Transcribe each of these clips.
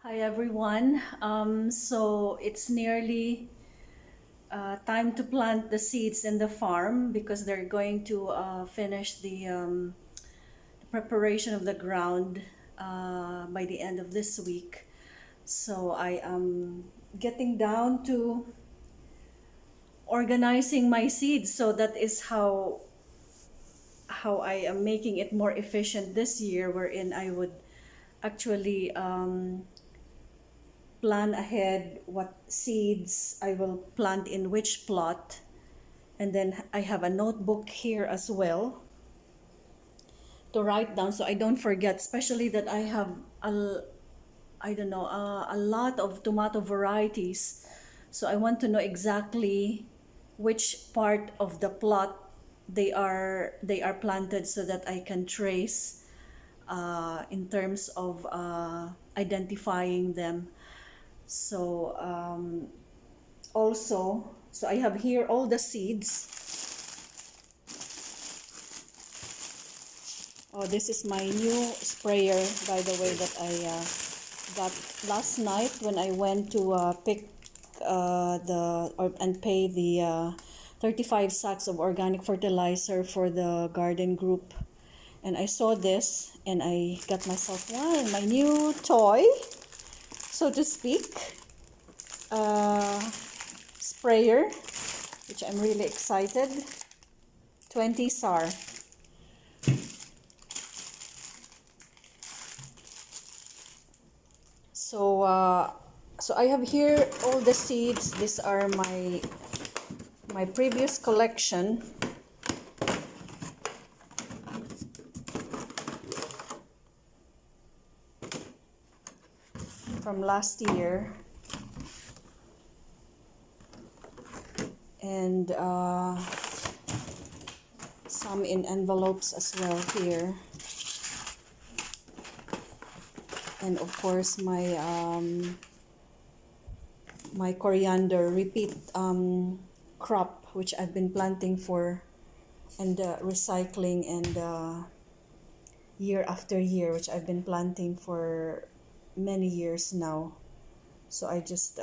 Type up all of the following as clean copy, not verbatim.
Hi everyone. So it's nearly time to plant the seeds in the farm because they're going to finish the preparation of the ground by the end of this week. So I am getting down to organizing my seeds. So that is how I am making it more efficient this year, wherein I would actually plan ahead what seeds I will plant in which plot. And then I have a notebook here as well to write down so I don't forget, especially that I have I don't know, a lot of tomato varieties. So I want to know exactly which part of the plot they are planted so that I can trace in terms of identifying them. So so I have here all the seeds. Oh, this is my new sprayer, by the way, that I got last night when I went to pick and pay the 35 sacks of organic fertilizer for the garden group. And I saw this and I got myself my new toy, so to speak, sprayer, which I'm really excited. 20 SAR. So I have here all the seeds. These are my previous collection. From last year. And some in envelopes as well here. And of course my coriander repeat crop, which I've been planting for and recycling and year after year, which I've been planting for many years now. So I just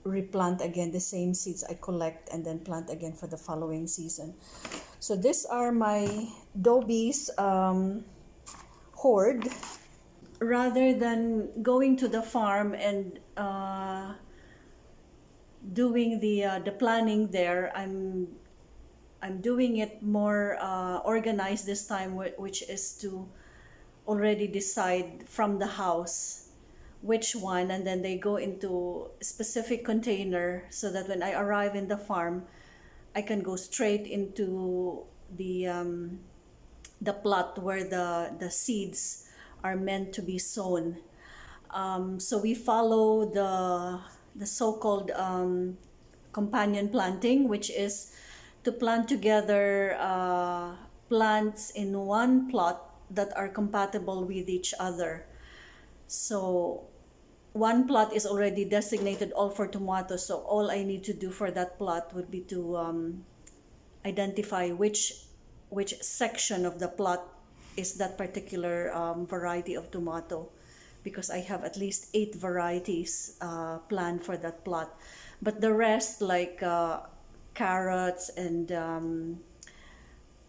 replant again the same seeds I collect and then plant again for the following season. So these are my Dobie's hoard. Rather than going to the farm and doing the planning there, I'm doing it more organized this time, which is to already decide from the house which one, and then they go into a specific container so that when I arrive in the farm, I can go straight into the plot where the seeds are meant to be sown. So we follow the so-called companion planting, which is to plant together plants in one plot that are compatible with each other. So one plot is already designated all for tomatoes, so all I need to do for that plot would be to identify which section of the plot is that particular variety of tomato, because I have at least 8 varieties planned for that plot. But the rest, like carrots and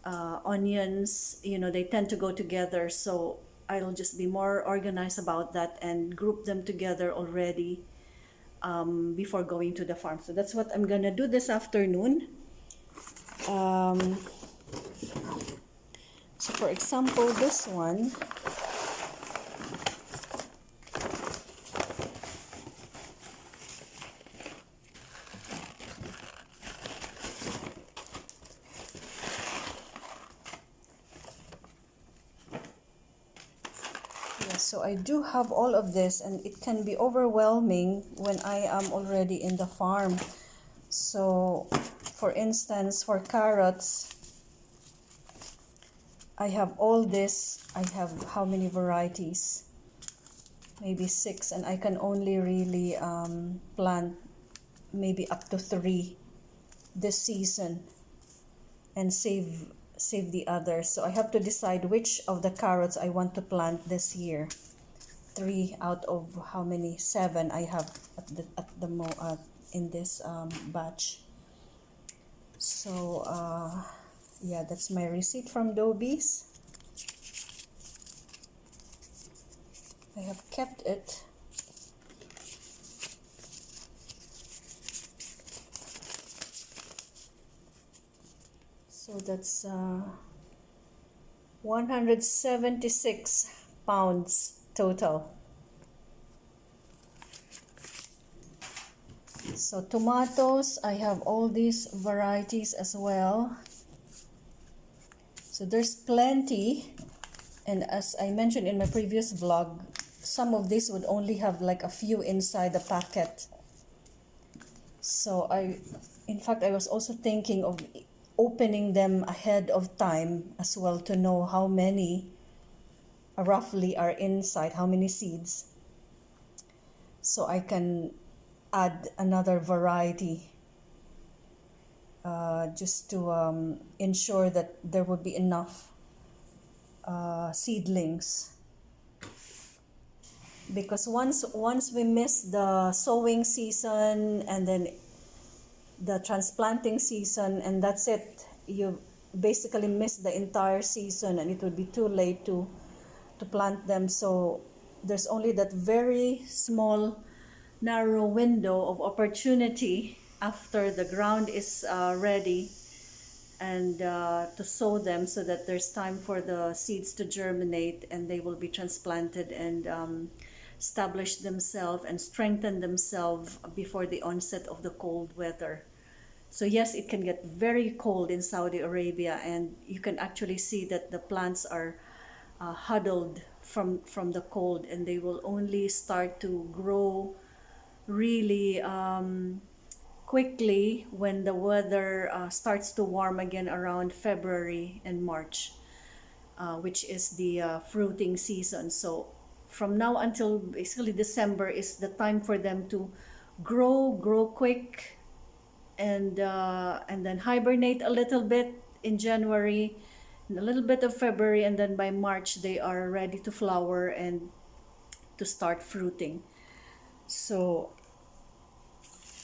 onions, they tend to go together. So I'll just be more organized about that and group them together already before going to the farm. So that's what I'm gonna do this afternoon. So for example, this one, so I do have all of this, and it can be overwhelming when I am already in the farm. So for instance, for carrots, I have all this. I have how many varieties? Maybe 6, and I can only really plant maybe up to 3 this season and save the others. So I have to decide which of the carrots I want to plant this year. 3 out of how many 7 I have in this batch. So yeah, that's my receipt from Dobies. I have kept it. So that's 176 pounds total. So tomatoes, I have all these varieties as well. So there's plenty, and as I mentioned in my previous vlog, some of these would only have like a few inside the packet. So in fact, I was also thinking of opening them ahead of time as well to know how many roughly are inside, how many seeds, so I can add another variety just to ensure that there would be enough seedlings. Because once we miss the sowing season and then the transplanting season, and that's it, you basically miss the entire season, and it would be too late to plant them. So there's only that very small narrow window of opportunity after the ground is ready, and to sow them, so that there's time for the seeds to germinate and they will be transplanted and establish themselves and strengthen themselves before the onset of the cold weather. So yes, it can get very cold in Saudi Arabia, and you can actually see that the plants are huddled from the cold, and they will only start to grow really quickly when the weather starts to warm again around February and March, which is the fruiting season. So from now until basically December is the time for them to grow quick, and then hibernate a little bit in January, and a little bit of February, and then by March they are ready to flower and to start fruiting. So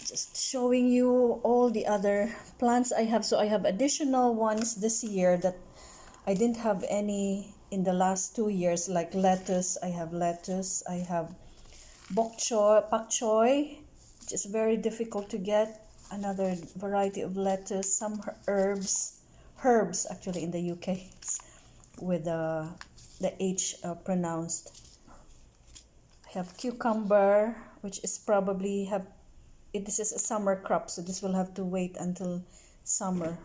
just showing you all the other plants I have. So I have additional ones this year that I didn't have any in the last 2 years, like lettuce. I have bok choy, pak choy, which is very difficult to get. Another variety of lettuce, some herbs actually in the UK with the H pronounced. I have cucumber, which is probably this is a summer crop, so this will have to wait until summer.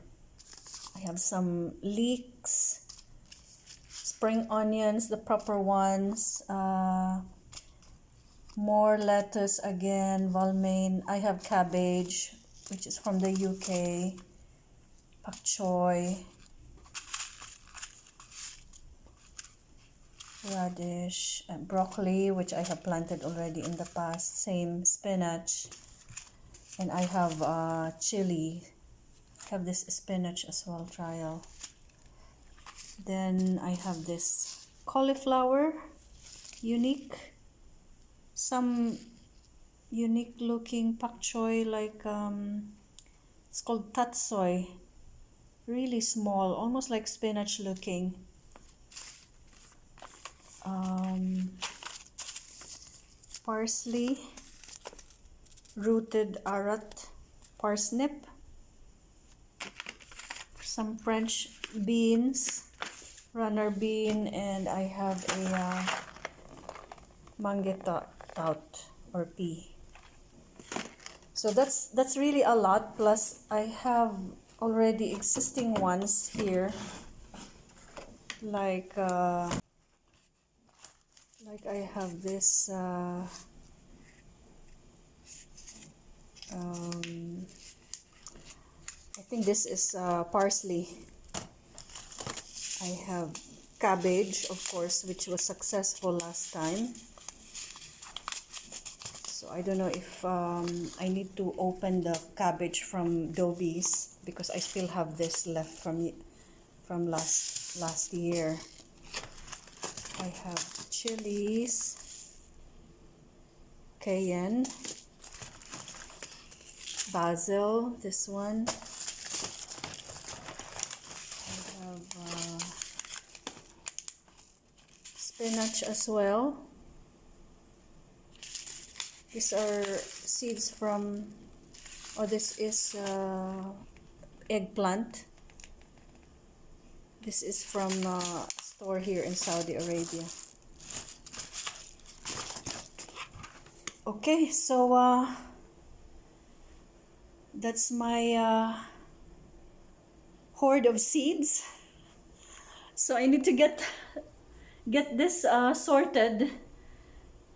I have some leeks, spring onions, the proper ones, more lettuce again, Valmain. I have cabbage, which is from the UK, pak choy, radish, and broccoli, which I have planted already in the past, same spinach, and I have chili. I have this spinach as well, trial. Then I have this cauliflower, unique, some unique looking pak choy, like it's called tatsoi, really small, almost like spinach looking. Parsley, rooted arat parsnip, some French beans, runner bean, and I have a mangetout or pea. So that's really a lot, plus I have already existing ones here, like I have this I think this is parsley. I have cabbage, of course, which was successful last time. So I don't know if I need to open the cabbage from Dobies, because I still have this left from last year. I have chilies, cayenne, basil, this one. I have spinach as well. These are seeds from, this is eggplant. This is from a store here in Saudi Arabia. Okay, so that's my hoard of seeds. So I need to get this sorted,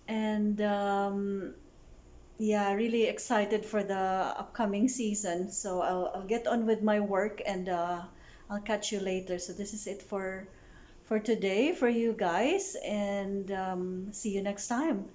and yeah, really excited for the upcoming season. So I'll get on with my work, and I'll catch you later. So this is it for today for you guys, and see you next time.